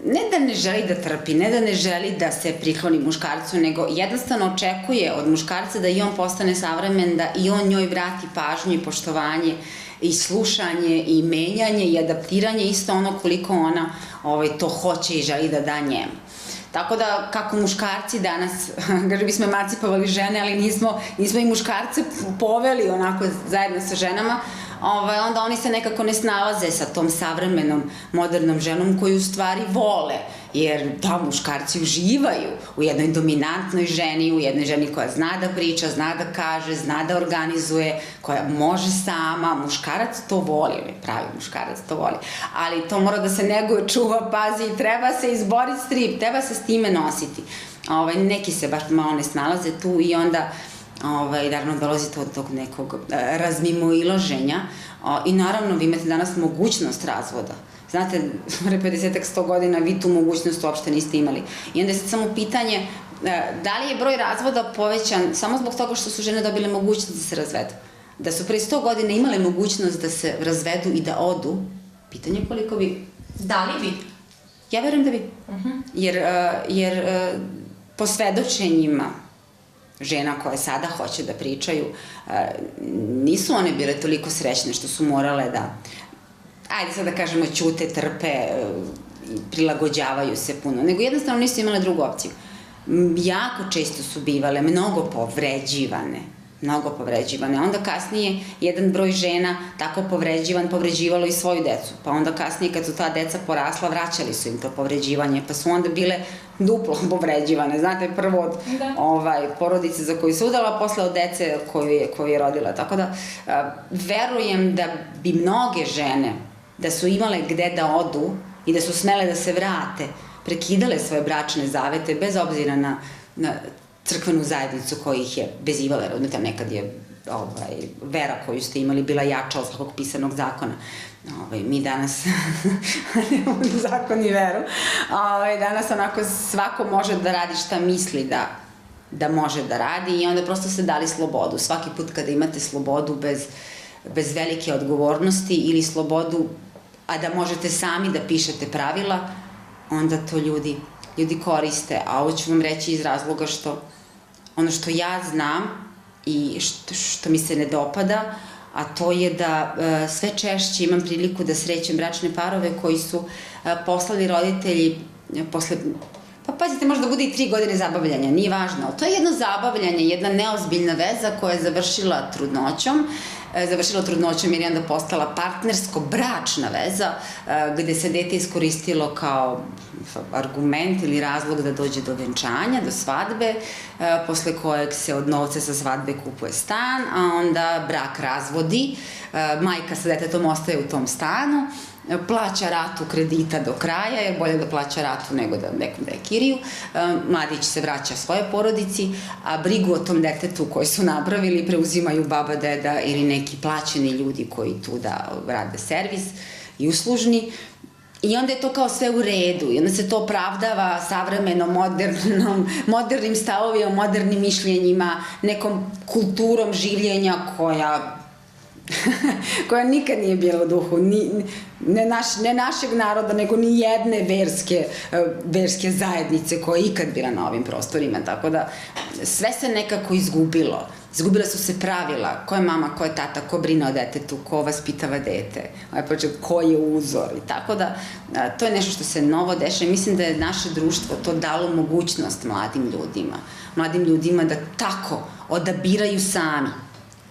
ne da ne želi da trpi, ne da ne želi da se prikloni muškarcu, nego jednostavno očekuje od muškarca da i on postane savremen, da i on njoj vrati pažnju i poštovanje i slušanje i menjanje i adaptiranje, isto ono koliko ona to hoće i želi da da njemu. Tako da, kako muškarci danas, kaže, bismo emancipovali žene, ali nismo i muškarce poveli onako zajedno sa ženama, onda oni se nekako ne snalaze sa tom savremenom, modernom ženom koju u stvari vole, jer da, muškarci uživaju u jednoj dominantnoj ženi, u jednoj ženi koja zna da priča, zna da kaže, zna da organizuje, koja može sama, muškarac to voli, pravi muškarac to voli, ali to mora da se neguje, čuva, pazi, treba se izboriti strip, treba se s time nositi. Neki se baš malo ne snalaze tu i onda naravno dolazite od tog nekog razmimoilaženja i naravno vi imate danas mogućnost razvoda. Znate, pre 50-100 godina vi tu mogućnost uopšte niste imali. I onda je sad samo pitanje da li je broj razvoda povećan samo zbog toga što su žene dobile mogućnost da se razvedu. Da su pre 100 godina imale mogućnost da se razvedu i da odu, pitanje koliko bi... Da li bi? Ja verujem da bi. Jer po svedočenjima žena koje sada hoće da pričaju, nisu one bile toliko srećne što su morale da, ajde sad da kažemo, ćute, trpe, prilagođavaju se puno, nego jednostavno nisu imale drugu opciju. Jako često su bivale mnogo povređivane. Onda kasnije jedan broj žena tako povređivalo i svoju decu. Pa onda kasnije kad su ta deca porasla, vraćali su im to povređivanje, pa su onda bile duplo povređivane. Znate, prvo od porodice za koju se udala, posle od dece koju je rodila. Tako da, verujem da bi mnoge žene, da su imale gde da odu i da su smele da se vrate, prekidale svoje bračne zavete, bez obzira na crkvenu zajednicu koja ih je vezivala, jer nekad je vera koju ste imali bila jača od svakog pisanog zakona. Mi danas nemamo ni zakon ni veru. Danas onako svako može da radi šta misli da može da radi i onda prosto ste dali slobodu. Svaki put kada imate slobodu bez velike odgovornosti ili slobodu, a da možete sami da pišete pravila, onda to ljudi koriste. A ovo ću vam reći iz razloga što ono što ja znam i što mi se ne dopada, a to je da sve češće imam priliku da srećem bračne parove koji su poslali roditelji posle, pa pazite, možda bude i 3 godine zabavljanja, nije važno, ali to je jedno zabavljanje, jedna neozbiljna veza koja je završila trudnoćom jer je onda postala partnersko-bračna veza gde se dete iskoristilo kao argument ili razlog da dođe do venčanja, do svadbe, posle kojeg se od novca sa svadbe kupuje stan, a onda brak razvodi, majka sa detetom ostaje u tom stanu, plaća ratu kredita do kraja, jer bolje da plaća ratu nego da nekom daje kiriju, mladić se vraća svoje porodici, a brigu o tom detetu koji su napravili preuzimaju baba, deda ili neki plaćeni ljudi koji tu da rade servis i uslužni. I onda je to kao sve u redu i onda se to opravdava savremeno, modernim stavovima, modernim mišljenjima, nekom kulturom življenja koja nikad nije bila u duhu ne našeg naroda, nego ni jedne verske zajednice koja je ikad bila na ovim prostorima. Tako da sve se nekako izgubilo. Izgubila su se pravila, ko je mama, ko je tata, ko brine o detetu, ko vaspitava dete, ko je uzor i tako da to je nešto što se novo dešava i mislim da je naše društvo to dalo mogućnost mladim ljudima da tako odabiraju sami.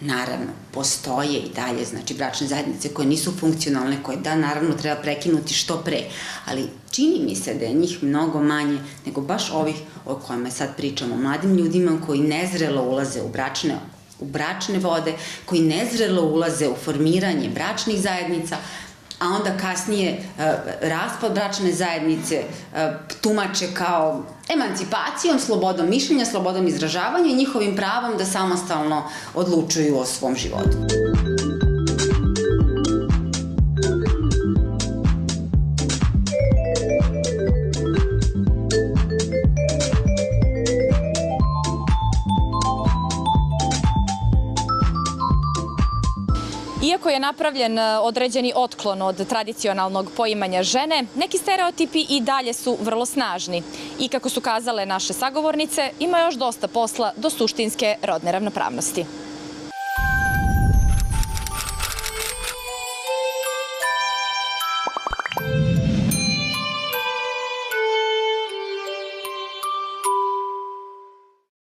Naravno, postoje i dalje, znači, bračne zajednice koje nisu funkcionalne, koje naravno treba prekinuti što pre, ali čini mi se da je njih mnogo manje nego baš ovih o kojima sad pričamo, mladim ljudima koji nezrelo ulaze u bračne vode, koji nezrelo ulaze u formiranje bračnih zajednica, a onda kasnije raspad bračne zajednice tumače kao emancipacijom, slobodom mišljenja, slobodom izražavanja i njihovim pravom da samostalno odlučuju o svom životu. Iako je napravljen određeni otklon od tradicionalnog poimanja žene, neki stereotipi i dalje su vrlo snažni. I kako su kazale naše sagovornice, ima još dosta posla do suštinske rodne ravnopravnosti.